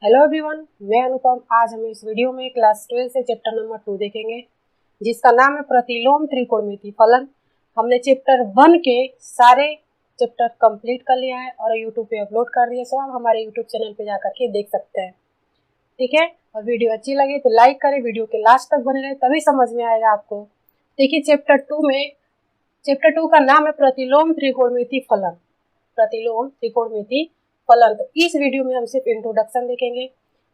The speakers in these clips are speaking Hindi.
हेलो एवरीवन, मैं अनुपम। आज हम इस वीडियो में क्लास 12 से चैप्टर नंबर 2 देखेंगे, जिसका नाम है प्रतिलोम त्रिकोणमिति फलन। हमने चैप्टर 1 के सारे चैप्टर कंप्लीट कर लिया है और यूट्यूब पे अपलोड कर दिया, सो आप हमारे यूट्यूब चैनल पे जाकर के देख सकते हैं। ठीक है, और वीडियो अच्छी लगे तो लाइक करें, वीडियो के लास्ट तक बने रहे, तभी समझ में आएगा आपको। देखिए चैप्टर 2 का नाम है प्रतिलोम त्रिकोणमिति फलन। प्रतिलोम त्रिकोणमिति फलन। तो इस वीडियो में हम सिर्फ इंट्रोडक्शन देखेंगे।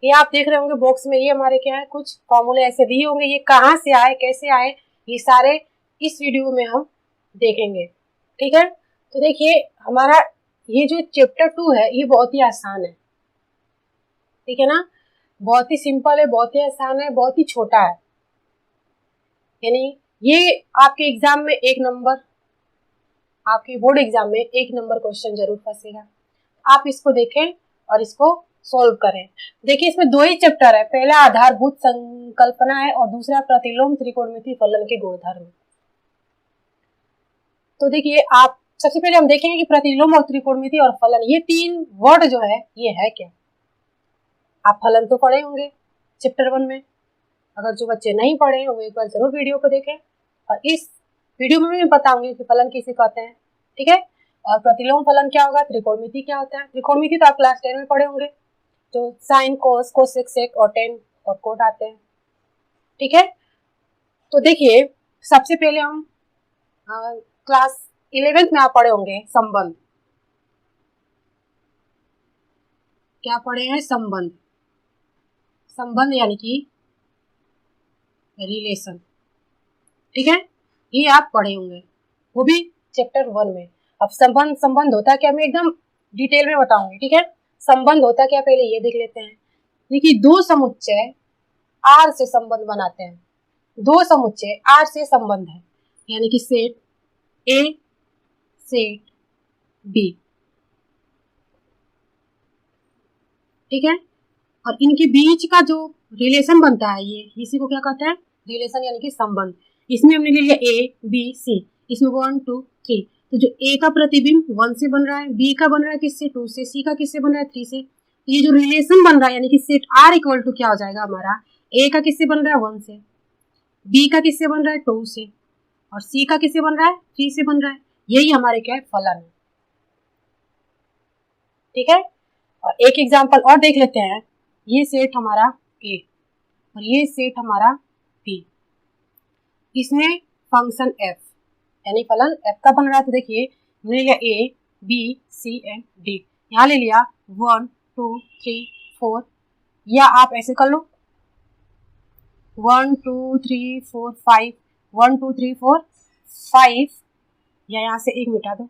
ये आप देख रहे होंगे बॉक्स में, ये हमारे क्या है, कुछ फॉर्मूले ऐसे दिए होंगे, ये कहाँ से आए, कैसे आए, ये सारे इस वीडियो में हम देखेंगे। ठीक है, तो देखिए हमारा ये जो चैप्टर 2 है ये बहुत ही आसान है। ठीक है ना, बहुत ही सिंपल है, बहुत ही आसान है, बहुत ही छोटा है। यानी ये आपके एग्जाम में 1 नंबर, आपके बोर्ड एग्जाम में 1 नंबर क्वेश्चन जरूर फंसेगा। आप इसको देखें और इसको सॉल्व करें। देखिए इसमें 2 ही चैप्टर है, पहला आधारभूत संकल्पना है और दूसरा प्रतिलोम त्रिकोणमिति फलन के गुणधर्म। तो देखिए आप सबसे पहले हम देखेंगे कि प्रतिलोम और त्रिकोणमिति और फलन, ये 3 वर्ड जो है ये है क्या। आप फलन तो पढ़े होंगे चैप्टर 1 में, अगर जो बच्चे नहीं पढ़े वो एक बार जरूर वीडियो को देखें, और इस वीडियो में भी मैं बताऊंगी कि फलन किसे कहते हैं। ठीक है, और प्रतिलोम फलन क्या होगा, त्रिकोणमिति क्या होता है। त्रिकोणमिति तो आप क्लास 10 में पढ़े होंगे, जो साइन कोस कोसेक सेक और टेन और कोट आते हैं। ठीक है, तो देखिए सबसे पहले हम क्लास 11th में आप पढ़े होंगे संबंध। क्या पढ़े हैं, संबंध। संबंध यानी कि रिलेशन। ठीक है, ये आप पढ़े होंगे, वो भी चैप्टर 1 में। अब संबंध होता है क्या, मैं एकदम डिटेल में बताऊंगी। ठीक है, संबंध होता क्या, पहले ये देख लेते हैं। देखिए 2 समुच्चय आर से संबंध बनाते हैं। 2 समुच्चय आर से संबंध है, यानी कि सेट ए सेट बी। ठीक है, और इनके बीच का जो रिलेशन बनता है ये इसी को क्या कहते हैं, रिलेशन यानी कि संबंध। इसमें हमने ले लिया ए बी सी, इसमें 1 2 3। तो जो ए का प्रतिबिंब 1 से बन रहा है, बी का बन रहा है किससे, 2 से, सी का किससे बन रहा है, 3 से। तो ये जो रिलेशन बन रहा है यानी कि सेट आर इक्वल टू क्या हो जाएगा हमारा, ए का किससे बन रहा है 1 से, बी का किससे बन रहा है 2 से, और सी का किससे बन रहा है 3 से बन रहा है। यही हमारे क्या है, फलन है। ठीक है, और एक एग्जाम्पल और देख लेते हैं। ये सेट हमारा ए और ये सेट हमारा बी, इसमें फंक्शन एफ यानी फलन एफ का बन रहा है। तो देखिए हमने लिया A B C and D, यहाँ ले लिया 1 2 3 4, या आप ऐसे कर लो 1 2 3 4 5, 1 2 3 4 5, या यहाँ से 1 मिटा दो।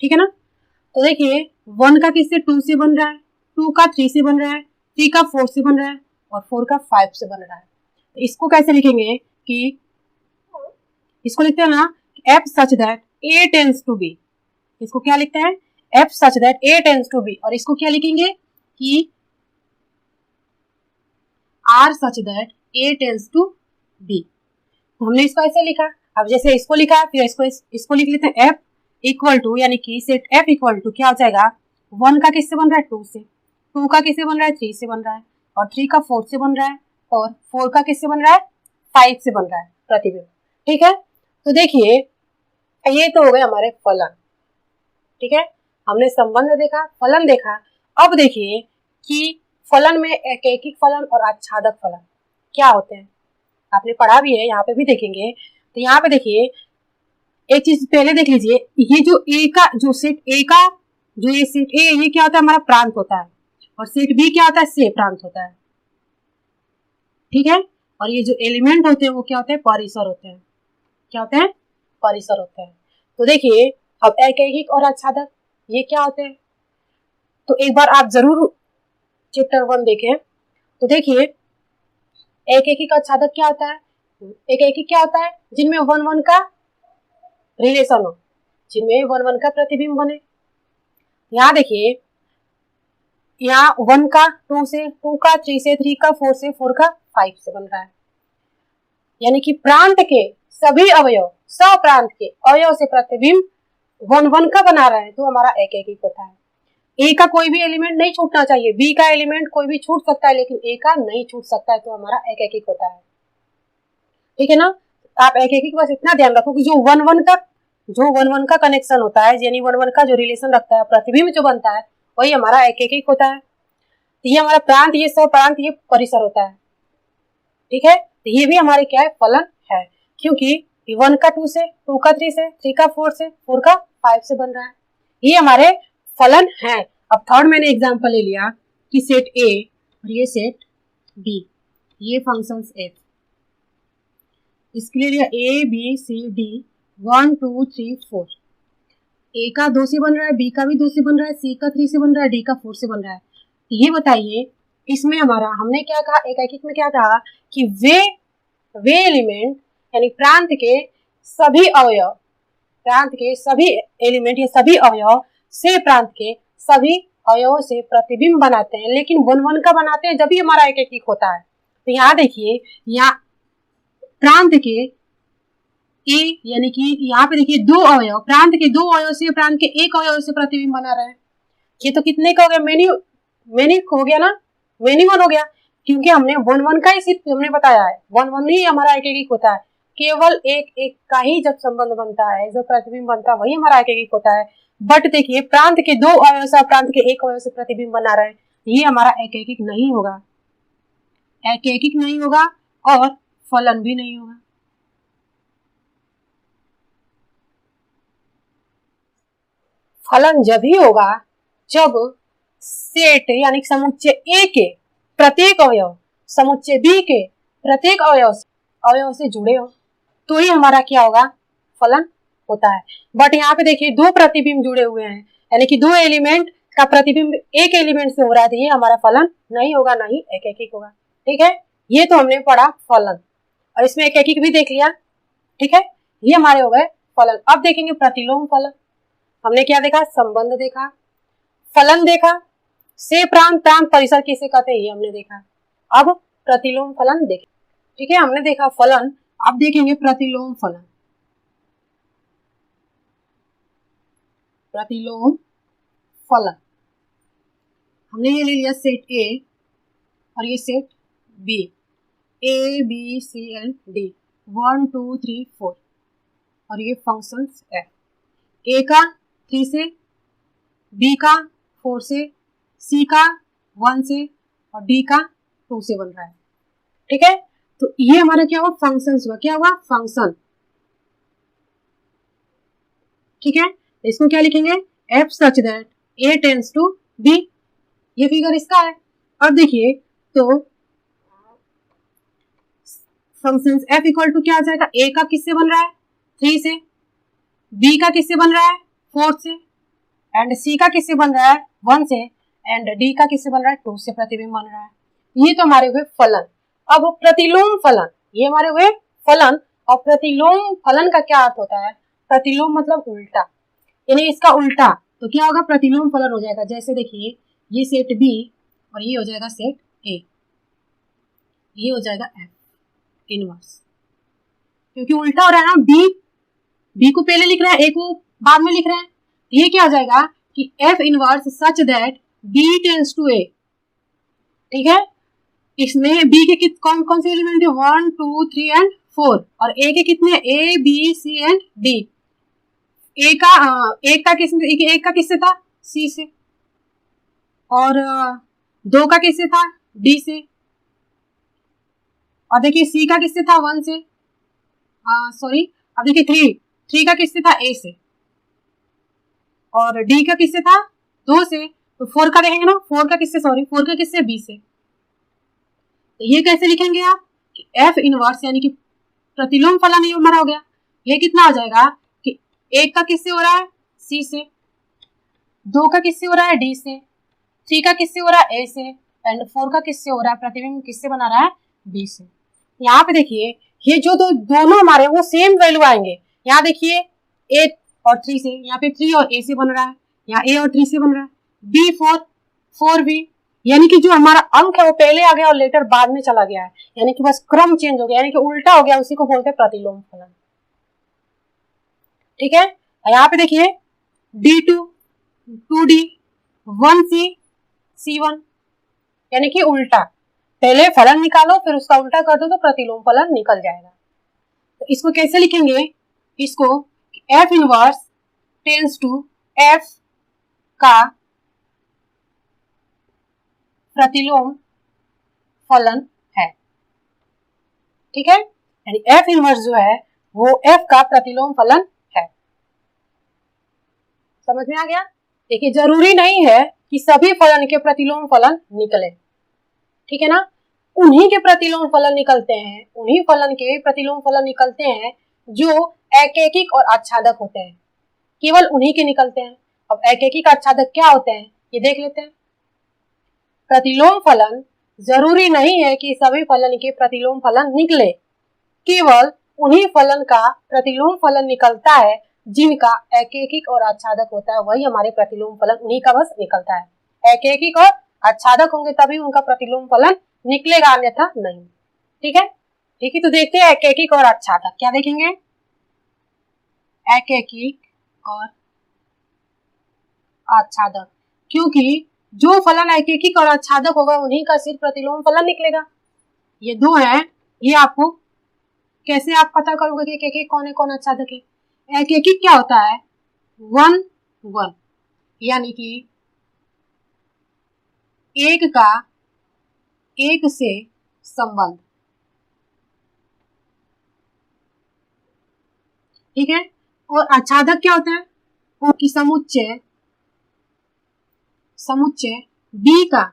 ठीक है ना, तो देखिए 1 का किससे 2 से बन रहा है, 2 का 3 से बन रहा है, 3 का 4 से बन रहा है, और 4 का 5 से बन रहा है। तो इसको कैसे लिखेंगे कि इसको लिखते हैं ना f such that a tends to b। इसको क्या लिखते हैं, f such that a tends to b, और इसको क्या लिखेंगे कि r such that a tends to b। तो हमने इसको ऐसे लिखा। अब जैसे इसको लिखा फिर इसको लिख लेते हैं f इक्वल टू, यानी कि सेट f इक्वल टू क्या हो जाएगा, 1 का किससे बन रहा है 2 से, 2 का किससे बन रहा है 3 से बन रहा है, और 3 का 4 से बन रहा है, और 4 का किससे बन रहा है 5 से बन रहा है प्रतिबिंब। ठीक है, तो देखिए ये तो हो गए हमारे फलन। ठीक है, हमने संबंध देखा, फलन देखा। अब देखिए कि फलन में एकैकिक फलन और आच्छादक फलन क्या होते हैं, आपने पढ़ा भी है, यहाँ पे भी देखेंगे। तो यहाँ पे देखिए एक चीज पहले देख लीजिए, ये जो ए का जो सेट ए का जो ये सेट ए, ये क्या होता है हमारा प्रांत होता है, और सेट बी क्या होता है से प्रांत होता है। ठीक है, और ये जो एलिमेंट होते हैं वो क्या होते हैं, परिसर होते हैं। क्या होते हैं, परिसर होते हैं। तो देखिए अब एकैकिक और आच्छादक ये क्या होते हैं, तो एक बार आप जरूर चैप्टर 1 देखें। तो देखिए एकैकिक आच्छादक क्या होता है, एकैकिक क्या होता है, जिनमें 1 1 का रिलेशन हो, जिनमें 1 1 का प्रतिबिंब बने। यहाँ देखिए यहाँ 1 का 2 से, 2 का 3 से, 3 का 4 से, 4 का 5 से बन रहा है। यानी कि प्रांत के सभी अवयव, सप्रांत के अवयव से प्रतिबिंब 1 1 का बना रहे हैं, तो हमारा एकैकिक होता है। ए का कोई भी एलिमेंट नहीं छूटना चाहिए, बी का एलिमेंट कोई भी छूट सकता है लेकिन ए का नहीं छूट सकता है, तो हमारा एक एक होता है। ठीक है ना। आप एक एक बस इतना ध्यान रखो कि जो वन वन का कनेक्शन होता है, यानी वन वन का जो रिलेशन रखता है, प्रतिबिंब जो बनता है वही हमारा एक एक होता है। तो ये हमारा प्रांत, ये सब प्रांत, ये परिसर होता है। ठीक है, तो ये भी हमारे क्या है, फलन है, क्योंकि 1 का 2 से, 2 का 3 से, 3 का 4 से, 4 का 5 से बन रहा है, ये हमारे फलन है। अब थर्ड मैंने एग्जांपल ले लिया कि सेट ए और ये सेट बी, ये फंक्शंस एफ, इसके लिए लिया ए बी सी डी 1 2 3 4, ए का 2 से बन रहा है, बी का भी 2 से बन रहा है, सी का 3 से बन रहा है, डी का 4 से बन रहा है। ये बताइए इसमें हमारा हमने क्या कहा, एक में क्या कहा कि वे एलिमेंट यानी प्रांत के सभी अवयव, प्रांत के सभी एलिमेंट या सभी अवयव से प्रांत के सभी अवयवों से प्रतिबिंब बनाते हैं, लेकिन वन वन का बनाते हैं जब भी हमारा एक एक होता है। तो यहाँ देखिए, यहाँ प्रांत के ए यानी कि यहाँ पे देखिए दो अवयव, प्रांत के दो अवयव से प्रांत के एक अवयव से प्रतिबिंब बना रहे हैं। ये तो कितने का हो गया, मेनी हो गया ना, मेनी वन हो गया, क्योंकि हमने वन वन का ही सिर्फ हमने बताया है, वन वन ही हमारा एक एक होता है, केवल एक एक का ही जब संबंध बनता है, जो प्रतिबिंब बनता है वही हमारा एक एक होता है। बट देखिए प्रांत के दो अवयव से प्रांत के एक अवयव से प्रतिबिंब बना रहे हैं, ये हमारा एक एक नहीं होगा, एक एक नहीं होगा और फलन भी नहीं होगा। फलन जब ही होगा जब सेट यानी समुच्चय ए के प्रत्येक अवयव समुच्चय बी के प्रत्येक अवयव से जुड़े हो, तो ही हमारा क्या होगा, फलन होता है। बट यहाँ पे देखिए दो प्रतिबिंब जुड़े हुए हैं, यानी कि दो एलिमेंट का प्रतिबिंब एक एलिमेंट से हो रहा है, तो ये हमारा फलन नहीं होगा, ना ही एक एक होगा। ठीक है, ये तो हमने पढ़ा फलन, और इसमें एक एक भी देख लिया। ठीक है, ये हमारे हो गए फलन। अब देखेंगे प्रतिलोम फलन। हमने क्या देखा, संबंध देखा, फलन देखा, से प्रांत प्रांत परिसर किसे कहते हैं ये हमने देखा। अब प्रतिलोम फलन देखें। ठीक है, हमने देखा फलन, अब देखेंगे प्रतिलोम फलन। प्रतिलोम फलन हमने ये ले लिया सेट ए और ये set B, A B C and D 1 2 3 4, और ये फंक्शंस है, ए का 3 से, बी का 4 से, सी का 1 से और डी का 2 से बन रहा है। ठीक है, तो ये हमारा क्या हुआ, फंक्शंस हुआ। क्या हुआ, फंक्शन। ठीक है, इसको क्या लिखेंगे, F such that A tends to B, ये फिगर इसका है। अब देखिए तो फंक्शंस एफ इक्वल टू क्या आ जाएगा, ए का किससे बन रहा है, 3 से, बी का किससे बन रहा है, 4 से, एंड सी का किससे बन रहा है, 1 से, एंड डी का किससे बन रहा है, 2 से प्रतिबिंब बन रहा है। ये तो हमारे हुए फलन। अब प्रतिलोम फलन, ये हमारे हुए फलन। और प्रतिलोम फलन का क्या अर्थ होता है, प्रतिलोम मतलब उल्टा, यानी इसका उल्टा, तो क्या होगा, प्रतिलोम फलन हो जाएगा। जैसे देखिए ये सेट बी और ये हो जाएगा सेट ए, ये हो जाएगा एफ इनवर्स, क्योंकि उल्टा हो रहा है ना, बी को पहले लिख रहे हैं, ए को बाद में लिख रहे हैं। ये क्या हो जाएगा कि F inverse such that B tends to A. ठीक है, इसमें बी के कौन कौन से एलिमेंट है, 1 2 3 एंड 4, और ए के कितने, A B C and D. एक का किससे था, सी से, और 2 का किससे था, डी से, और देखिए सी का किससे था, 1 से, सॉरी, अब देखिए 3 का किससे था, ए से, और डी का किससे था, 2 से, तो 4 का देखेंगे ना, 4 का किससे, बी से। तो ये कैसे लिखेंगे आप कि एफ इनवर्स यानी कि प्रतिलोम फलन ये हमारा हो गया। ये कितना हो जाएगा कि 1 का किससे हो रहा है, सी से, 2 का किससे हो रहा है, डी से, 3 का किससे हो रहा है, ए से, एंड 4 का किससे हो रहा है, प्रतिबिंब किससे बना रहा है, बी से। यहाँ पे देखिए ये जो दोनों हमारे वो सेम वैल्यू आएंगे। यहाँ देखिए 8 और 3 से, यहाँ पे 3 और ए से बन रहा है, यहाँ ए और 3 से बन रहा है, बी 4 बी, यानी कि जो हमारा अंक है वो पहले आ गया और लेटर बाद में चला गया है, यानी कि बस क्रम चेंज हो गया, यानी कि उल्टा हो गया, उसी को बोलते हैं प्रतिलोम फलन। ठीक है, यहाँ पे देखिए D2 2D 1C/C1, यानी कि उल्टा, पहले फलन निकालो फिर उसका उल्टा कर दो तो प्रतिलोम फलन निकल जाएगा। तो इसको कैसे लिखेंगे, इसको F inverse tends to F का प्रतिलोम फलन है, ठीक है, यानी F इनवर्स जो है वो F का प्रतिलोम फलन है। समझ में आ गया? देखिए जरूरी नहीं है कि सभी फलन के प्रतिलोम फलन निकले, ठीक है ना, उन्हीं के प्रतिलोम फलन निकलते हैं, उन्हीं फलन के प्रतिलोम फलन निकलते हैं जो एकैकिक और आच्छादक होते हैं, केवल उन्हीं के निकलते हैं। अब एकैकिक आच्छादक क्या होते हैं ये देख लेते हैं। प्रतिलोम फलन जरूरी नहीं है कि सभी फलन के प्रतिलोम फलन निकले, केवल उन्हीं फलन का प्रतिलोम फलन निकलता है जिनका एकैकिक और आच्छादक होता है, वही हमारे प्रतिलोम फलन उन्हीं का बस निकलता है। एकैकिक और आच्छादक होंगे तभी उनका प्रतिलोम फलन निकलेगा, अन्यथा नहीं, ठीक है। ठीक है, तो देखते हैं एकैकिक और आच्छादक। क्या देखेंगे, एकैकिक और आच्छादक, क्योंकि जो फलन एकैकिक और आच्छादक होगा उन्हीं का सिर्फ प्रतिलोम फलन निकलेगा। ये दो है, ये आपको कैसे आप पता करोगे कि एकैकिक कौन है कौन आच्छादक है। एकैकिक क्या होता है, 1 1, यानी कि एक का एक से संबंध, ठीक है। और आच्छादक क्या होता है, वो कि समुच्चय B का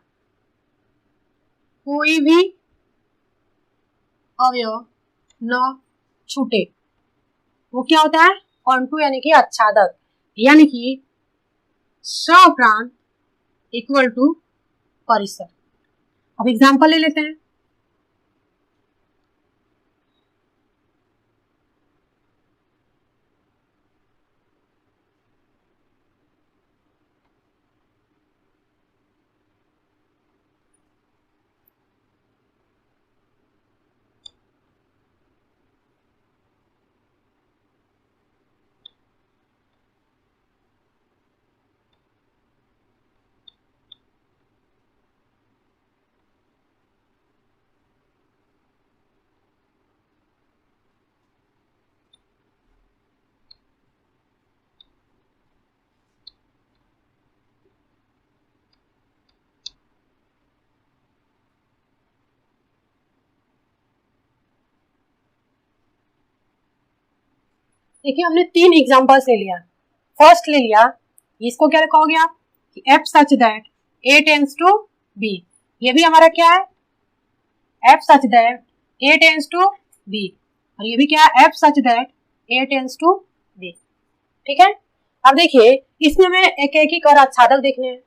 कोई भी अवयव न छूटे, वो क्या होता है, ऑनटू यानी कि आच्छादक, यानी कि सप्रांत इक्वल टू परिसर। अब एग्जांपल ले लेते हैं। देखिए हमने 3 एग्जांपल्स ले लिया। फर्स्ट ले लिया, इसको क्या कहोगे आप, F such that A tends to B, ये भी हमारा क्या है, F such that A tends to B, और ये भी क्या है, F such that A tends to B, ठीक है। अब देखिए इसमें हमें एकैकिक और आच्छादक देखने हैं।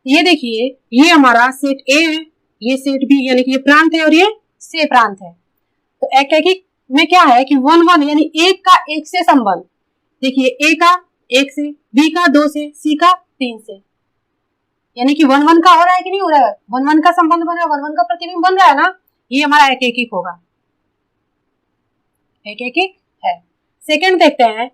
ये देखिए ये हमारा सेट ए है, ये सेट बी, यानी कि ये प्रांत है और ये से प्रांत है। तो एकैकिक में क्या है कि 1 1, यानी एक का एक से संबंध। देखिए ए का 1 से, बी का 2 से, सी का 3 से, यानी कि 1 1 का हो रहा है कि नहीं हो रहा है, 1 1 का संबंध बन रहा है, 1 1 का प्रतिबिंब बन रहा है ना, ये हमारा एकैकिक होगा, एकैकिक है। सेकंड देखते हैं,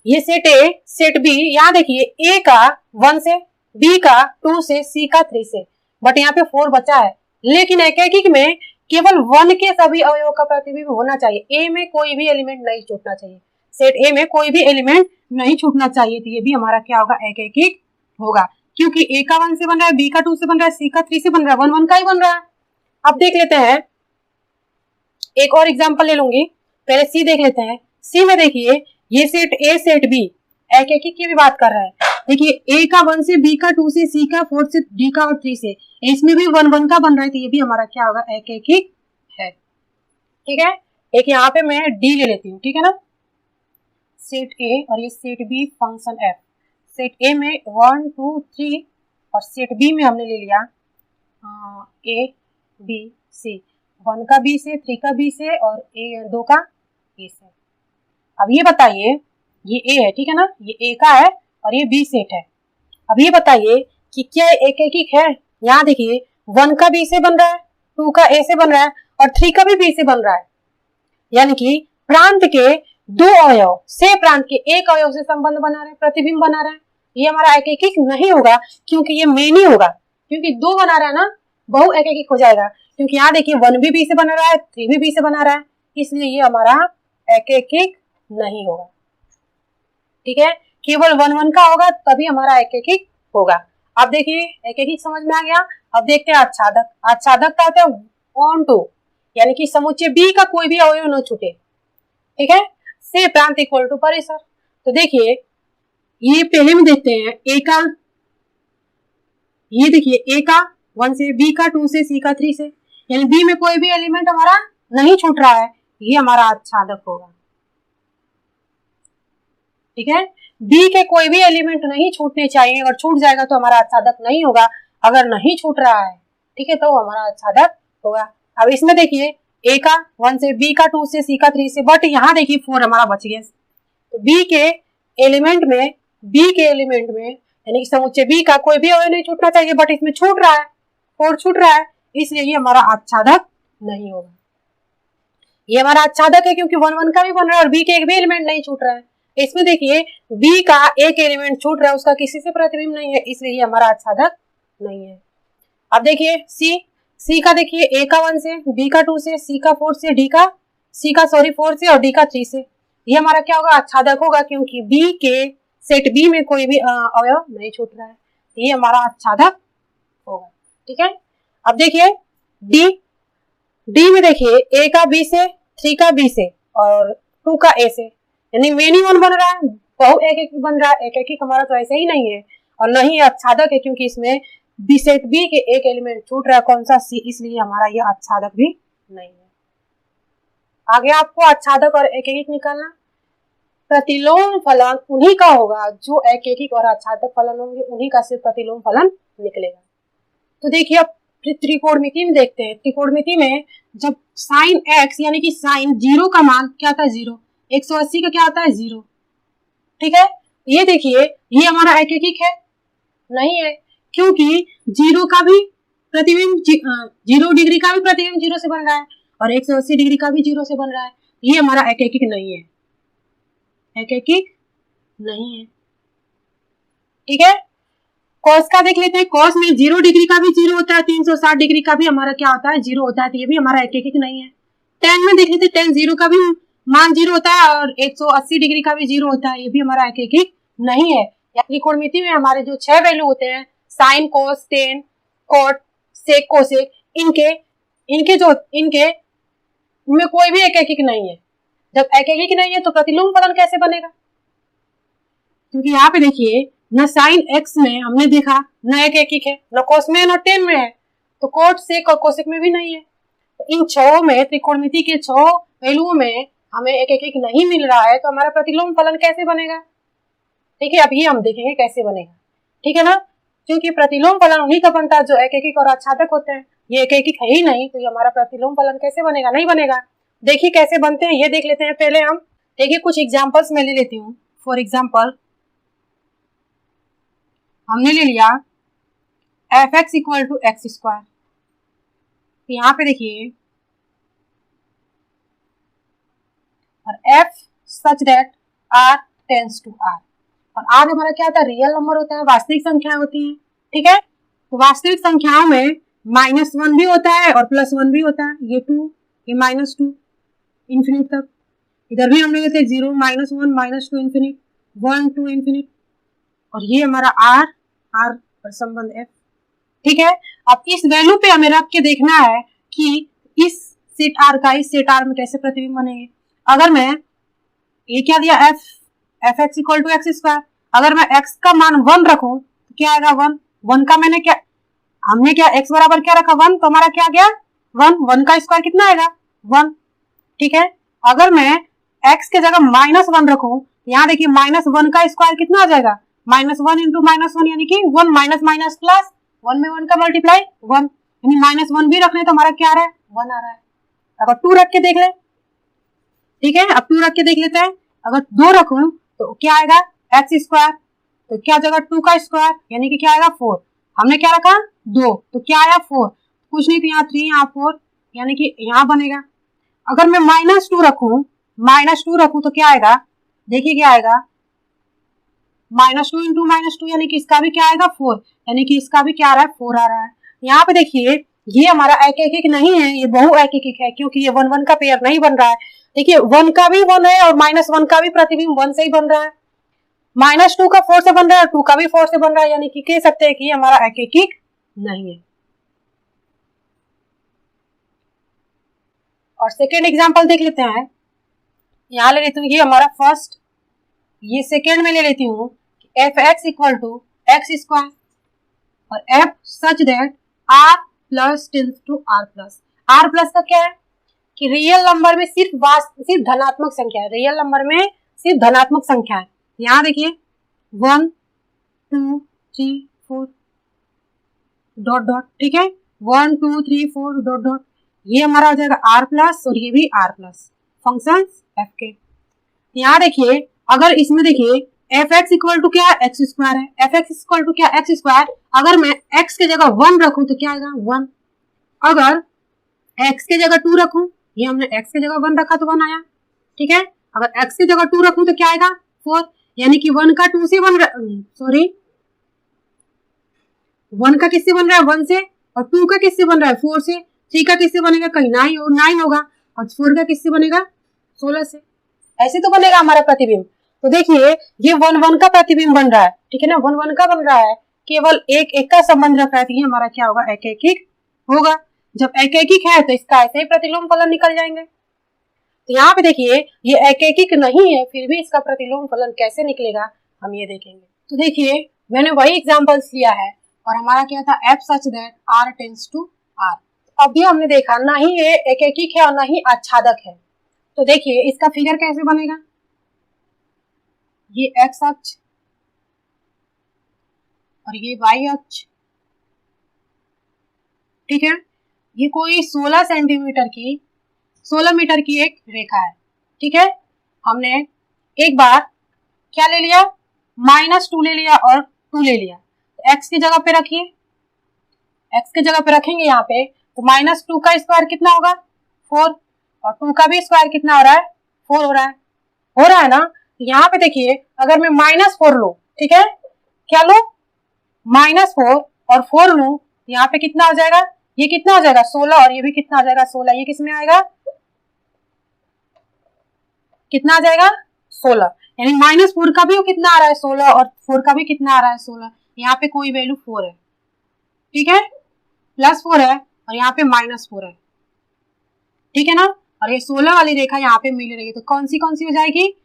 ये सेट ए सेट बी, यहाँ देखिए ए का 1 से, बी का 2 से, सी का 3 से, बट यहाँ पे 4 बचा है, लेकिन एकैकिक में केवल 1 के सभी अवयवों का प्रतिबिंब होना चाहिए, ए में कोई भी एलिमेंट नहीं छूटना चाहिए, सेट ए में कोई भी एलिमेंट नहीं छूटना चाहिए, तो ये भी हमारा क्या होगा, एकैकिक होगा, क्योंकि ए का 1 से बन रहा है, बी का 2 से बन रहा है, सी का 3 से बन रहा है, 1 1 का ही बन रहा है। अब देख लेते हैं, एक और एग्जाम्पल ले लूंगी, पहले सी देख लेते हैं। सी में देखिए ये सेट ए सेट बी एकैकिक की भी बात कर रहा है। देखिए ए का 1 से, बी का 2 से, सी का 4 से, डी का और 3 से, इसमें भी 1 1 का बन रहा है, तो ये भी हमारा क्या होगा, एकैकिक है, ठीक है। एक यहाँ पे मैं डी ले लेती हूँ, ठीक है ना, सेट ए और ये set B function F, set A में 1 2 3 और सेट बी में हमने ले लिया ए बी सी, 1 का बी से, 3 का बी से और 2 का ए से। अब ये बताइए, ये ए है, ठीक है ना, ये ए का है और ये बी सेट है। अब ये बताइए कि क्या एकैकिक है। यहाँ देखिए 1 का बी से बन रहा है, 2 का ए से बन रहा है और 3 का भी बी से बन रहा है, यानी कि प्रांत के 2 अवयव से प्रांत के एक अवयव से संबंध बना रहे हैं, प्रतिबिंब बना रहे हैं, ये हमारा एकैकिक नहीं होगा क्योंकि ये मेनी होगा, क्योंकि 2 बना रहा है ना, बहु एकैकिक हो जाएगा। क्योंकि यहाँ देखिए 1 भी बी से बना रहा है, 3 भी बी से बना रहा है, इसलिए ये हमारा एकैकिक नहीं होगा। ठीक है, केवल 1 1 का होगा तभी हमारा एकैकिक होगा। अब देखिए एकैकिक समझ में आ गया। अब देखते हैं आच्छादक। आच्छादक का होता है 1 2, यानी कि समुच्चय बी का कोई भी अवयव न छूटे। ठीक है, से प्रांत इक्वल टू परिसर। तो देखिए ये पहले में देखते हैं ए का, ये देखिए ए का 1 से, बी का 2 से, सी का 3 से, यानी बी में कोई भी एलिमेंट हमारा नहीं छूट रहा है, ये हमारा आच्छादक होगा। ठीक है, बी के कोई भी एलिमेंट नहीं छूटने चाहिए, अगर छूट जाएगा तो हमारा आच्छादक नहीं होगा, अगर नहीं छूट रहा है ठीक है तो हमारा आच्छादक होगा। अब इसमें देखिए ए का 1 से, बी का 2 से, सी का 3 से, बट यहाँ देखिए 4 हमारा बच गया। तो बी के एलिमेंट में यानी कि समुच्चय बी का कोई भी अवयव नहीं छूटना चाहिए, बट इसमें छूट रहा है, 4 छूट रहा है, इसलिए ये हमारा आच्छादक नहीं होगा। ये हमारा आच्छादक है क्योंकि 1 1 का भी बन रहा है और बी के एक भी एलिमेंट नहीं छूट रहा है। इसमें देखिए बी का एक एलिमेंट छूट रहा है, उसका किसी से प्रतिबिंब नहीं है, इसलिए ये हमारा आच्छादक नहीं है। अब देखिए सी का देखिए ए का 1 से, बी का 2 से, सी का 4 से, फोर से और डी का 3 से, ये हमारा क्या होगा, आच्छादक होगा क्योंकि बी के सेट बी में कोई भी अवयव नहीं छूट रहा है, ये हमारा आच्छादक होगा। ठीक है, अब देखिए डी में देखिए ए का बी से, 3 का बी से और 2 का ए से, यानी मेनी 1 बन रहा है, बहु एकैकिक बन रहा है। एकैकिक हमारा तो ऐसे ही नहीं है और नहीं आच्छादक है क्योंकि इसमें बी सेट बी के एक एलिमेंट छूट रहा है, कौन सा, सी, इसलिए हमारा ये आच्छादक भी नहीं है। आगे आपको आच्छादक और एकैकिक निकालना। प्रतिलोम फलन उन्हीं का होगा जो एकैकिक और आच्छादक फलन होंगे, उन्हीं का सिर्फ प्रतिलोम फलन निकलेगा। तो देखिए अब त्रिकोणमिति में देखते हैं। त्रिकोणमिति में जब साइन एक्स यानी कि साइन 0 का मान क्या था, 0, 180 का क्या आता है, 0। ठीक है, ये देखिए ये हमारा एकैकिक है, नहीं है, क्योंकि 0 का भी प्रतिबिंब 0 डिग्री का भी प्रतिबिंब 0 से बन रहा है और 180 डिग्री का भी 0 से बन रहा है, ये हमारा एकैकिक नहीं है, एकैकिक नहीं है। ठीक है, कॉस का देख लेते हैं। कॉस में 0 डिग्री का भी 0 होता है, 360 डिग्री का भी हमारा क्या होता है, 0 होता है, तो ये भी हमारा एकैकिक नहीं है। tan में देख लेते हैं, tan 0 का भी मान 0 होता है और 180 डिग्री का भी 0 होता है, ये भी हमारा एकैकिक नहीं है। या त्रिकोणमिति में हमारे जो 6 वैल्यू होते हैं, साइन, कोस, टेन, कॉट, सेक, कोसेक, इनके में कोई भी एकैकिक नहीं है। जब एकैकिक नहीं है तो प्रतिलोम फलन कैसे बनेगा, क्योंकि यहाँ पे देखिए न साइन एक्स में हमने देखा न एकैकिक है, न कोस में न टेन में है, तो कोट, सेक और कोसेक में भी नहीं है। तो इन 6 में, त्रिकोणमिति के 6 वैल्यूओं में हमें एकैकिक नहीं मिल रहा है, तो हमारा प्रतिलोम फलन कैसे बनेगा। ठीक है, अब ये हम देखेंगे कैसे बनेगा। ठीक है ना, क्योंकि प्रतिलोम फलन उन्हीं का बनता है जो एकैकिक और आच्छादक होते हैं, ये एकैकिक है ही नहीं, तो ये हमारा प्रतिलोम फलन कैसे बनेगा, नहीं बनेगा। देखिए कैसे बनते हैं, ये देख लेते हैं पहले हम। देखिए कुछ एग्जाम्पल्स मैं ले लेती हूँ। फॉर एग्जाम्पल हमने ले लिया F X equal to X square, तो यहाँ पे देखिए और F such that R tends to R, और आर हमारा क्या होता है, रियल नंबर होता है, वास्तविक संख्याएं होती हैं। ठीक है, तो वास्तविक संख्याओं में -1 भी होता है और +1 भी होता है, ये 2, ये -2 इंफिनिट तक। इधर भी हम लेते हैं 0, -1, -2 इंफिनिट, 1 2 इंफिनिट, और ये हमारा आर पर संबंध एफ। ठीक है, अब इस वैल्यू पे हमें रख के देखना है कि इस सेट आर का इस सेट आर में कैसे प्रतिबिंब बनेंगे। अगर मैं ये क्या दिया, F X equal to X square, अगर मैं एक्स का मान 1 रखूं तो क्या आएगा, 1 का मैंने क्या, हमने क्या एक्स बराबर क्या रखा, 1, तो हमारा क्या गया 1 का स्क्वायर कितना आएगा, 1। ठीक है, अगर मैं एक्स के जगह -1 रखूं, यहाँ देखिए -1 का स्क्वायर कितना आ जाएगा, -1 इंटू -1 यानी कि 1 माइनस माइनस प्लस 1 में 1 का मल्टीप्लाई 1, यानी -1 भी रखने तो हमारा क्या आ रहा है, 1 आ रहा है। अगर 2 रख के देख ले, ठीक है, अब 2 रख के देख लेते हैं। अगर 2 रखूं तो क्या आएगा, एक्स स्क्वायर, तो क्या जगह 2 का स्क्वायर यानी कि क्या आएगा 4, हमने क्या रखा 2, तो क्या आया 4, कुछ नहीं तो यहाँ 3 यहाँ 4 यानी कि यहाँ बनेगा। अगर मैं -2 रखूं तो क्या आएगा, देखिए क्या आएगा, -2 इंटू -2 यानी कि इसका भी क्या आएगा 4, यानी कि इसका भी क्या आ रहा है 4 आ रहा है। यहाँ पे देखिए ये हमारा एकैकिक नहीं है, ये बहु एकैकिक है, क्योंकि ये 1 1 का पेयर नहीं बन रहा है। देखिए 1 का भी 1 है और -1 का भी प्रतिबिंब 1 से ही बन रहा है, -2 का 4 से बन रहा है, 2 का भी 4 से बन रहा है, यानी कि कह सकते हैं कि ये हमारा एकैकिक नहीं है। और सेकेंड एग्जाम्पल देख लेते हैं। यहाँ ले लेती हूँ, ये हमारा फर्स्ट, ये सेकेंड में ले लेती हूँ F X equal to X square और F such that R plus tends to R plus. R plus का क्या है कि रियल नंबर में सिर्फ धनात्मक संख्या है, रियल नंबर में सिर्फ धनात्मक संख्या है। यहाँ देखिए 1 2 3 4 डॉट डॉट, ठीक है 1 2 3 4 डॉट डॉट, ये हमारा हो जाएगा आर प्लस और ये भी आर प्लस फंक्शन एफ के। यहाँ देखिए अगर इसमें देखिए एफ एक्स इक्वल टू क्या एक्स स्क्वायर है, एफ एक्स इक्वल टू क्या एक्स स्क्वायर, अगर मैं एक्स के जगह 1 रखूं तो क्या आएगा 1, अगर एक्स के जगह 2 रखूं, ये हमने एक्स के जगह 1 रखा तो 1 आया, ठीक है, अगर एक्स की जगह 2 रखूं तो क्या आएगा 4, यानी कि 1 का 2 से बन रहा, सॉरी 1 का किससे बन रहा है 1 से, और 2 का किससे बन रहा है 4 से, 3 का किससे बनेगा कहीं 9 होगा, और 4 का किससे बनेगा 16 से, ऐसे तो बनेगा हमारा प्रतिबिंब। तो देखिए ये 1 1 का प्रतिबिंब बन रहा है, ठीक है ना, 1 1 का बन रहा है, केवल एक एक का संबंध रखा है, तो ये हमारा क्या होगा एकैकिक होगा। जब एकैकिक है तो इसका ऐसे ही प्रतिलोम फलन निकल जाएंगे। तो यहाँ पे देखिए ये एकैकिक नहीं है, फिर भी इसका प्रतिलोम फलन कैसे निकलेगा हम ये देखेंगे। तो देखिए मैंने वही एग्जांपल्स लिया है और हमारा क्या था F such that R tends to R. अभी हमने देखा ना ही ये एकैकिक है और ना ही आच्छादक है। तो देखिए इसका फिगर कैसे बनेगा, ये एक्स अक्ष और ये वाई अक्ष, ठीक है, ये कोई 16 मीटर की एक रेखा है, ठीक है। हमने एक बार क्या ले लिया -2 ले लिया और 2 ले लिया, तो एक्स की जगह पे रखिए, एक्स की जगह पे रखेंगे यहाँ पे, तो -2 का स्क्वायर कितना होगा 4 और 2 का भी स्क्वायर कितना हो रहा है 4 हो रहा है ना। यहाँ पे देखिए अगर मैं -4 लूं, ठीक है, क्या लूं -4 और 4 लूं, यहाँ पे कितना हो जाएगा, ये कितना हो जाएगा 16 और ये भी कितना आ जाएगा 16, ये किसमें आएगा कितना आ जाएगा 16, यानी -4 का भी कितना आ रहा है 16 और 4 का भी कितना आ रहा है 16, यहाँ पे कोई वैल्यू 4 है, ठीक है, +4 है और यहाँ पे -4 है, ठीक है ना, और ये 16 वाली रेखा यहाँ पे मिल रही है, तो कौन सी हो जाएगी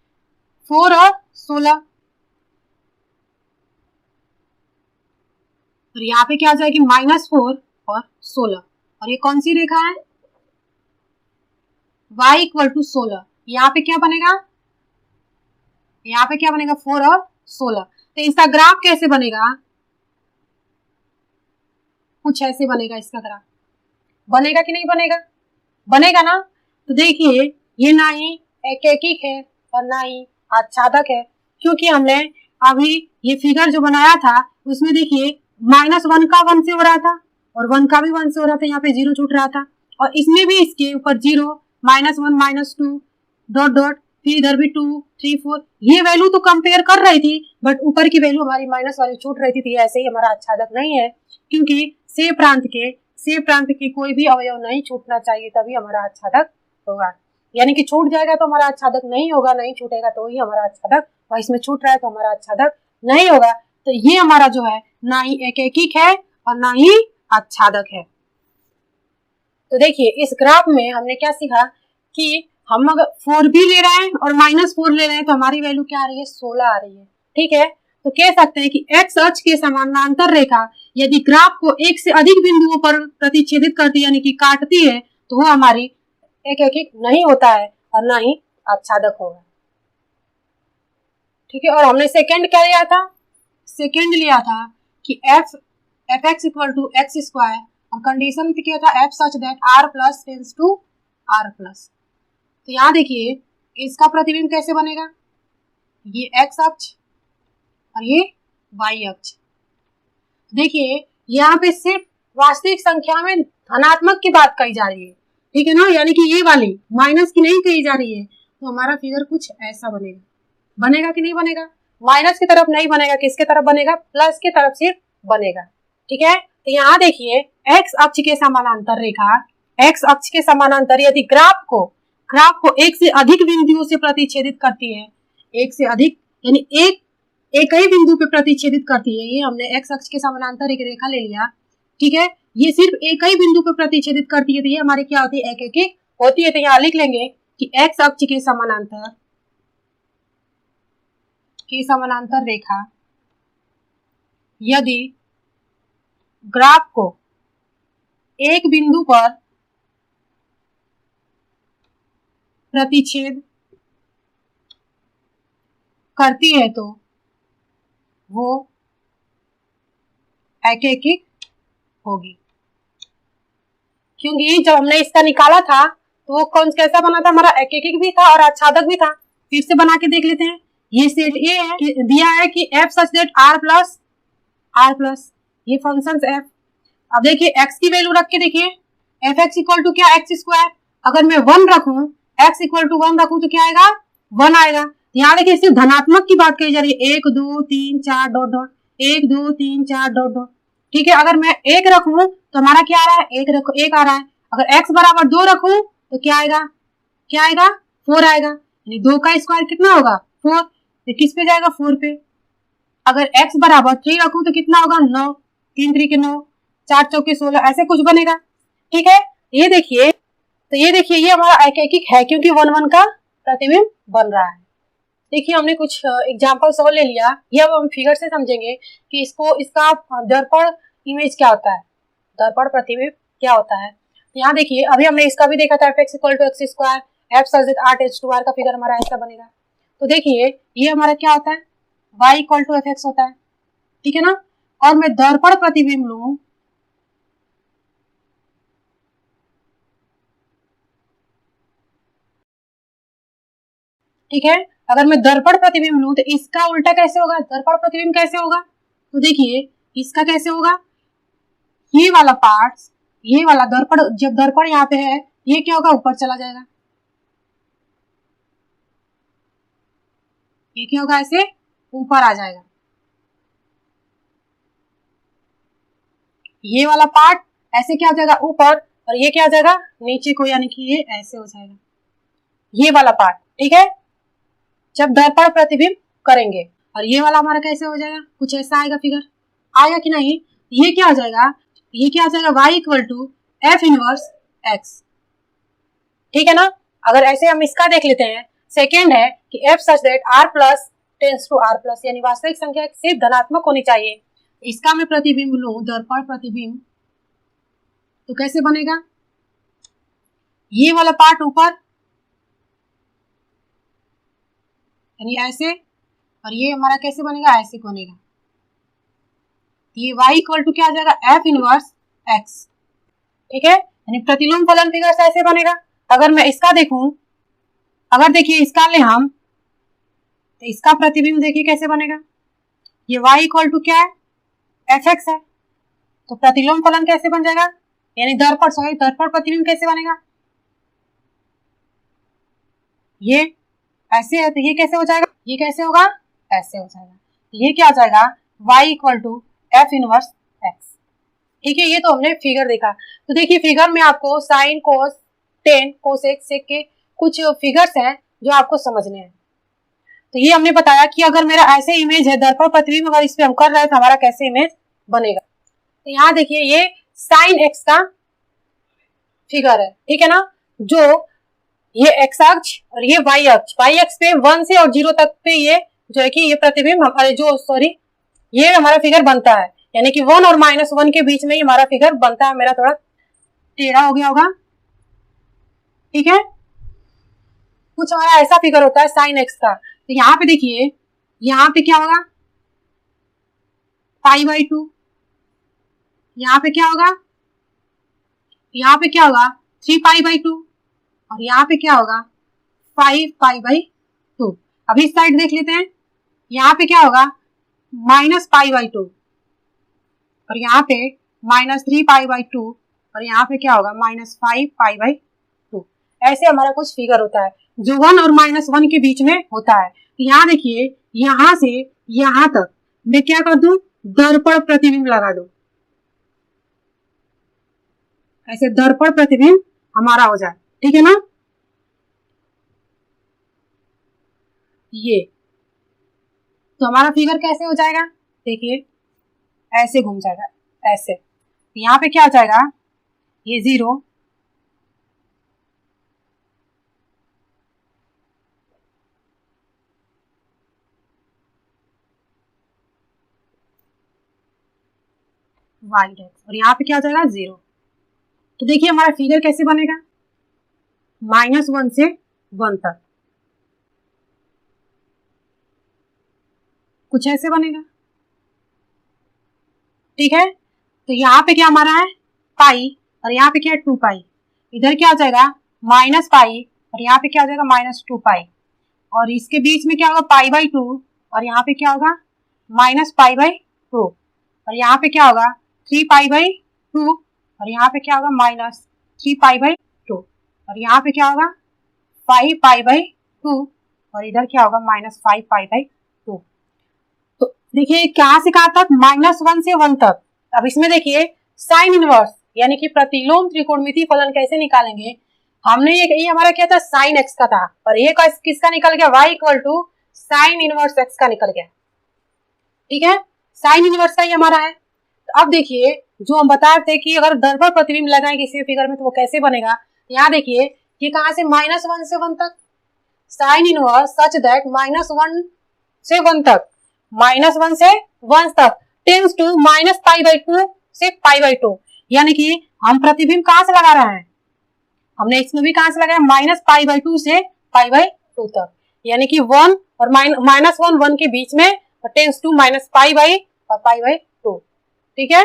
4 और 16, और यहाँ पे क्या आ जाएगी -4 और 16, और ये कौन सी रेखा है y इक्वल टू 16, यहाँ पे क्या बनेगा 4 और 16। तो इसका ग्राफ कैसे बनेगा, कुछ ऐसे बनेगा इसका ग्राफ, बनेगा कि नहीं बनेगा ना। तो देखिए ये ना ही एकैकिक है और ना ही आच्छादक है, क्योंकि हमने अभी ये फिगर जो बनाया था उसमें देखिए -1 का 1 से हो रहा था और 1 का भी 1 से हो रहा था, यहाँ पे 0 छूट रहा था, और इसमें भी इसके ऊपर 0 -1 -2 डॉट डॉट, फिर इधर भी 2 3 4, ये वैल्यू तो कंपेयर कर रही थी, बट ऊपर की वैल्यू हमारी माइनस वाली छूट रही थी, ऐसे ही हमारा आच्छादक नहीं है, क्योंकि से प्रांत के कोई भी अवयव नहीं छूटना चाहिए, तभी हमारा आच्छादक होगा, यानी कि छूट जाएगा तो हमारा आच्छादक नहीं होगा, नहीं छूटेगा तो ही हमारा आच्छादक, और इसमें छूट रहा है तो हमारा आच्छादक नहीं होगा। तो ये हमारा जो है ना ही एकैकिक है और ना ही आच्छादक है। तो देखिए इस ग्राफ में हमने क्या सीखा कि हम अगर 4 भी ले रहे हैं और -4 ले रहे हैं तो हमारी वैल्यू क्या आ रही है 16 आ रही है, ठीक है। तो कह सकते हैं कि एक्स अक्ष के समानांतर रेखा यदि ग्राफ को एक से अधिक बिंदुओं पर प्रतिच्छेदित करती यानी कि काटती है तो वो हमारी एकैकिक नहीं होता है और ना ही आच्छादक होगा, ठीक है। और हमने सेकंड क्या लिया था, सेकंड लिया था कि F X equal to X square, और कंडीशन क्या था F such that R plus tends to R plus. तो यहाँ देखिए इसका प्रतिबिंब कैसे बनेगा, ये एक्स अक्ष और ये वाई अक्ष। देखिए यहाँ पे सिर्फ वास्तविक संख्या में धनात्मक की बात कही जा रही है, ठीक है ना, यानी कि ये वाली माइनस की नहीं कही जा रही है। तो हमारा फिगर कुछ ऐसा बनेगा कि नहीं बनेगा, माइनस की तरफ नहीं बनेगा, किसके तरफ बनेगा, प्लस की तरफ सिर्फ बनेगा। ठीक है, तो यहाँ देखिए एक्स अक्ष के समानांतर रेखा, एक्स अक्ष के समानांतर यदि ग्राफ को एक से अधिक बिंदुओं से प्रतिच्छेदित करती है, एक से अधिक यानी एक ही बिंदु पे प्रतिच्छेदित करती है, ये हमने एक्स अक्ष के समानांतर एक रेखा ले लिया। ठीक है, ये सिर्फ एक ही बिंदु पे प्रतिच्छेदित करती है, तो ये हमारी क्या होती है, एक एक होती है। तो यहाँ लिख लेंगे कि एक्स अक्ष के समानांतर रेखा यदि ग्राफ को एक बिंदु पर प्रतिच्छेद करती है तो वो एकैकिक होगी। क्योंकि जब हमने इसका निकाला था तो वो कौन कैसा बना था, हमारा एकैकिक भी था और आच्छादक भी था। फिर से बना के देख लेते हैं। ये सेट ए है, दिया है कि f such that r plus ये फंक्शन f। अब देखिए x की वैल्यू रख के देखिए, एफ एक्स इक्वल टू क्या, एक्स स्क्वायर। अगर मैं 1 रखूं, x इक्वल टू 1 रखूं तो क्या आएगा, 1 आएगा। यहाँ देखिए सिर्फ धनात्मक की बात कही जा रही है, 1 2 3 4 डॉट डॉट, 1 2 3 4 डॉट डॉट। ठीक है, अगर मैं 1 रखूं तो हमारा क्या आ रहा है, 1 आ रहा है। अगर x बराबर 2 रखूं तो क्या आएगा, 4 आएगा। यानी 2 का स्क्वायर कितना होगा, 4। तो किस पे जाएगा, 4 पे। अगर x बराबर 3 रखूं तो कितना होगा, 9। 3 3 के 9, 4 चौके 16, ऐसे कुछ बनेगा। ठीक है, ये देखिए, तो ये देखिए ये हमारा एकैकिक है क्योंकि 1 1 का प्रतिबिंब बन रहा है। देखिए हमने कुछ एग्जाम्पल सॉल्व ले लिया। ये अब हम फिगर से समझेंगे कि इसका दर्पण इमेज क्या होता है, दर्पण प्रतिबिंब क्या होता है। तो यहाँ देखिए अभी हमने इसका भी देखा था, F X equal to X square, F such that r tends to r का फिगर हमारा ऐसा बनेगा। तो देखिए ये हमारा क्या होता है, y equal to F X होता है। ठीक है ना, और मैं दर्पण प्रतिबिंब लूं, ठीक है, अगर मैं दर्पण प्रतिबिंब लूं तो इसका उल्टा कैसे होगा, दर्पण प्रतिबिंब कैसे होगा। तो देखिए इसका कैसे होगा, ये वाला पार्ट, ये वाला दर्पण, जब दर्पण यहाँ पे है ये क्या होगा, ऊपर चला जाएगा। ये क्या होगा, ऐसे ऊपर आ जाएगा। ये वाला पार्ट ऐसे क्या हो जाएगा, ऊपर, और ये क्या हो जाएगा, नीचे को, यानी कि ये ऐसे हो जाएगा, ये वाला पार्ट। ठीक है, जब दर्पण प्रतिबिंब करेंगे। और ये वाला हमारा कैसे हो जाएगा, कुछ ऐसा आएगा फिगर, आएगा कि नहीं। ये क्या हो जाएगा, ये क्या हो जाएगा, y equal to F inverse X. ठीक है ना, अगर ऐसे हम इसका देख लेते हैं, सेकेंड है कि f such that r plus tends to r plus, यानी वास्तविक संख्या सिर्फ धनात्मक होनी चाहिए। इसका मैं प्रतिबिंब लूं, दर्पण प्रतिबिंब, तो कैसे बनेगा, ये वाला पार्ट ऊपर, यानी ऐसे, और ये हमारा कैसे बनेगा, ऐसे बनेगा। ये y इक्वल टू क्या आ जाएगा, f इनवर्स x। ठीक है, यानी प्रतिलोम फलन फिगर ऐसे बनेगा। अगर मैं इसका देखूं, अगर देखिए इसका ले हम, तो इसका प्रतिबिंब देखिए कैसे बनेगा, ये y इक्वल टू क्या है, एफ एक्स है। तो प्रतिलोम फलन कैसे बन जाएगा, यानी दर्पण प्रतिबिंब कैसे बनेगा, ये ऐसे है, तो ये कैसे हो जाएगा, ये कैसे होगा, ऐसे हो जाएगा। तो ये क्या हो जाएगा, y equal to F inverse X. ठीक है, ये तो हमने फिगर देखा। तो देखिए फिगर में आपको साइन, कोस, टेन, कोसेक, सेक के कुछ फिगर्स हैं जो आपको समझने हैं। तो ये हमने बताया कि अगर मेरा ऐसे इमेज है, दर्पण प्रतिबिंब अगर इस पे हम कर रहे हैं तो हमारा कैसे इमेज बनेगा। तो यहाँ देखिए ये साइन एक्स का फिगर है। ठीक है ना, जो ये एक्स अक्ष और ये वाई अक्ष पे 1 से और 0 तक पे ये जो है कि ये प्रतिबिंब हमारे ये हमारा फिगर बनता है, यानी कि 1 और -1 के बीच में ही हमारा फिगर बनता है। मेरा थोड़ा टेढ़ा हो गया होगा। ठीक है, कुछ हमारा ऐसा फिगर होता है साइन एक्स का। तो यहाँ पे देखिए, यहाँ पे क्या होगा, π/2, यहाँ पे क्या होगा, 3π/2, और यहाँ पे क्या होगा, 5π/2। अभी इस साइड देख लेते हैं, यहाँ पे क्या होगा, -π/2, और यहाँ पे -3π/2, और यहाँ पे क्या होगा, -5π/2। ऐसे हमारा कुछ फिगर होता है जो 1 और -1 के बीच में होता है। तो यहाँ देखिए यहां से यहां तक मैं क्या कर दूं, दर्पण प्रतिबिंब लगा दूं, ऐसे दर्पण प्रतिबिंब हमारा हो जाए, ठीक है ना। ये तो हमारा फिगर कैसे हो जाएगा, देखिए ऐसे घूम जाएगा, ऐसे यहाँ पे क्या हो जाएगा, ये 0, वाई डैश, और यहाँ पे क्या हो जाएगा 0। तो देखिए हमारा फिगर कैसे बनेगा, -1 से 1 तक, कुछ ऐसे बनेगा, ठीक है। तो यहाँ पे क्या हमारा है पाई, और यहाँ पे क्या है 2 पाई, इधर क्या हो जाएगा -पाई, और यहाँ पे क्या हो जाएगा -2 पाई, और इसके बीच में क्या होगा π/2, और यहाँ पे क्या होगा -π/2, और यहाँ पे क्या होगा 3π/2, और यहाँ पे क्या होगा -3π/2, और यहाँ पे क्या होगा 5π/2, और इधर क्या होगा -5π/2। तो देखिए कहाँ से कहाँ तक, -1 से 1 तक। अब इसमें देखिए साइन इनवर्स यानी कि प्रतिलोम त्रिकोणमितीय फलन कैसे निकालेंगे। हमने ये हमारा क्या था साइन एक्स का था, और ये किसका निकल गया y equal to sine inverse X का निकल गया, ठीक है। साइन इनवर्स का ही हमारा है। तो अब देखिए जो हम बता रहे थे कि अगर दर्पण प्रतिबिंब लगाएंगे किसी फिगर में तो वो कैसे बनेगा। यहाँ देखिए ये कहाँ से -1 से 1 तक, साइन इनवर्स सच दैट -1 से 1 तक, -1 से 1 तक टेंस टू -π/2 से π/2, यानी कि हम प्रतिबिंब कहाँ से लगा रहे हैं, हमने इसमें भी कहां से लगाया -π/2 से π/2 तक, यानी कि 1 और -1 के बीच में टेंस टू -π/2 और π/2, ठीक है।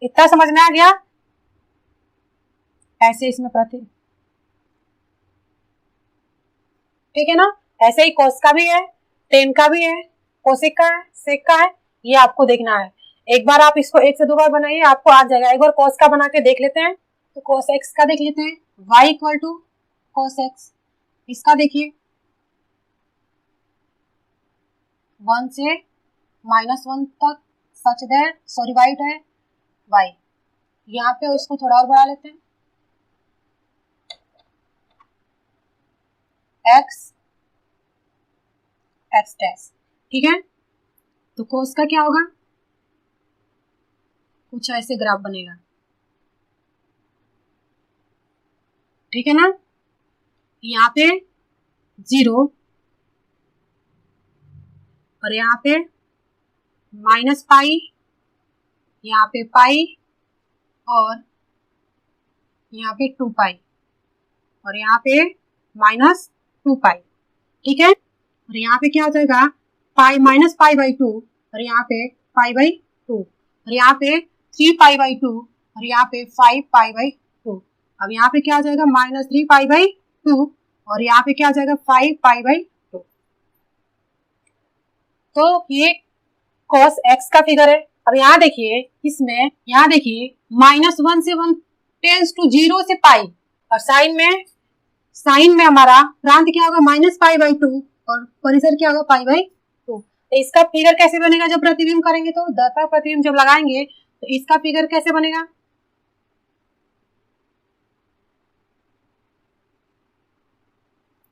इतना समझ में आ गया। ऐसे इसमें ठीक है ना, ऐसे ही कोस का भी है, टेन का भी है, कोसेक का है, सेक का है, ये आपको देखना है। एक बार आप इसको 1 से 2 बार बनाइए, आपको आ जाएगा। एक बार कोस का बना के देख लेते हैं। तो कोस एक्स का देख लेते हैं, y equal to cos X, इसका देखिए 1 से -1 तक सच दैट सॉरी वाइट है y, यहाँ पे इसको थोड़ा और बढ़ा लेते हैं x डैश, ठीक है। तो कोस का क्या होगा, कुछ ऐसे ग्राफ बनेगा, ठीक है ना। यहाँ पे 0 और यहाँ पे -π, यहाँ पे पाई और यहाँ पे 2 पाई और यहाँ पे -2 पाई, ठीक है। और यहाँ पे क्या हो जाएगा -π/2 और यहाँ पे π/2 और यहाँ पे 3π/2 और यहाँ पे 5π/2। अब यहाँ पे क्या हो जाएगा -3π/2 और यहाँ पे क्या हो जाएगा 5π/2। तो ये cos x का फिगर है। अब यहाँ देखिए इसमें, यहाँ देखिए -1 से 1 टेंस टू 0 से पाई, और साइन में हमारा प्रांत क्या होगा -π/2 और परिसर क्या होगा π/2। तो इसका फिगर कैसे बनेगा जब प्रतिबिंब करेंगे, तो दर्पण प्रतिबिंब जब लगाएंगे तो इसका फिगर कैसे बनेगा,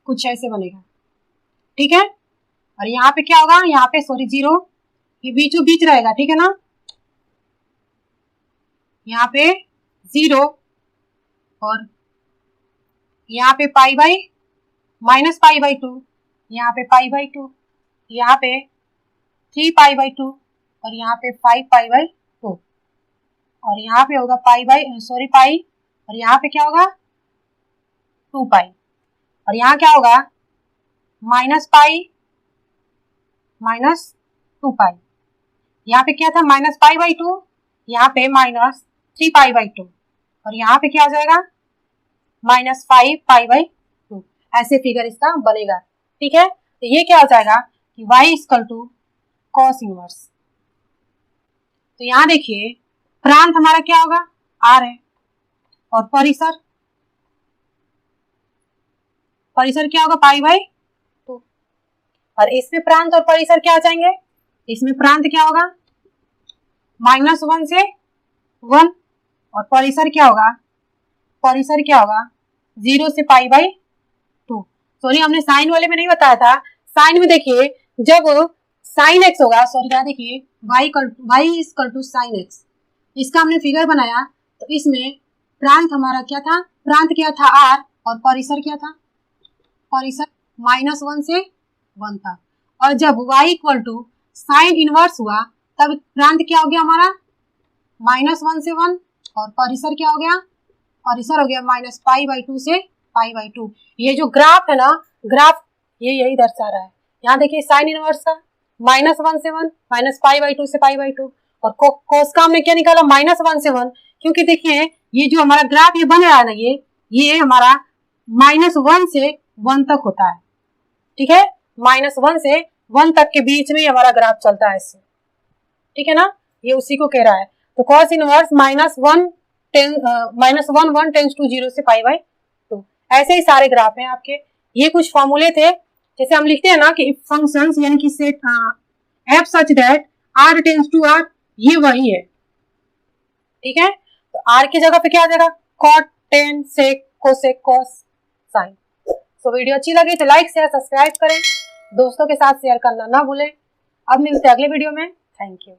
कुछ ऐसे बनेगा, ठीक है। और यहाँ पे क्या होगा, यहाँ पे सॉरी 0, ये बीचों बीच रहेगा, ठीक है ना। यहाँ पे 0 और यहाँ पे -π/2, यहाँ पे π/2, यहाँ पे 3π/2 और यहाँ पे 5π/2 और यहाँ पे होगा पाई, और यहाँ पे क्या होगा 2 पाई, और यहाँ क्या होगा -π -2 पाई, यहाँ पे क्या था -π/2, यहाँ पे -3π/2 और यहाँ पे क्या हो जाएगा -5π/2। ऐसे फिगर इसका बनेगा, ठीक है। तो ये क्या हो जाएगा कि y equal to cos inverse. तो यहाँ देखिए प्रांत हमारा क्या होगा r है, और परिसर क्या होगा π/2। और इसमें प्रांत और परिसर क्या आ जाएंगे, इसमें प्रांत क्या होगा -1 से 1 और परिसर क्या होगा, परिसर क्या होगा 0 से π/2। सॉरी हमने साइन वाले में नहीं बताया था, साइन में देखिए जब साइन x होगा, सॉरी क्या देखिए y equal to sine x, इसका हमने फिगर बनाया तो इसमें प्रांत हमारा क्या था, प्रांत क्या था r और परिसर क्या था, परिसर -1 से 1 था। और जब y equal to sine inverse हुआ तब प्रांत क्या हो गया हमारा -1 से 1 और परिसर क्या हो गया, परिसर हो गया -π/2 से π/2। ये जो ग्राफ है ना, ग्राफ ये यही दर्शा रहा है। यहाँ देखिए साइन इनवर्स का -1 से 1 -π/2 से π/2 और कोस का हमने क्या निकाला -1 से 1, क्योंकि देखिए ये जो हमारा ग्राफ ये बन रहा है ना, ये हमारा -1 से 1 तक होता है, ठीक है, -1 से 1 तक के बीच में हमारा ग्राफ चलता है इससे, ठीक है ना, ये उसी को कह रहा है। तो कॉस इनवर्स -1 1 टेंस टू 0 से π/2। ऐसे ही सारे ग्राफ हैं आपके। ये कुछ फॉर्मूले थे, जैसे हम लिखते हैं ना कि फंक्शंस यानी कि set f such that r tends to r, ये वही है, ठीक है। तो r की जगह पे क्या आ जाएगा cot tan sec cosec cos sin। तो वीडियो अच्छी लगी तो लाइक शेयर सब्सक्राइब करें, दोस्तों के साथ शेयर करना ना भूलें। अब मिलते हैं अगले वीडियो में, थैंक यू।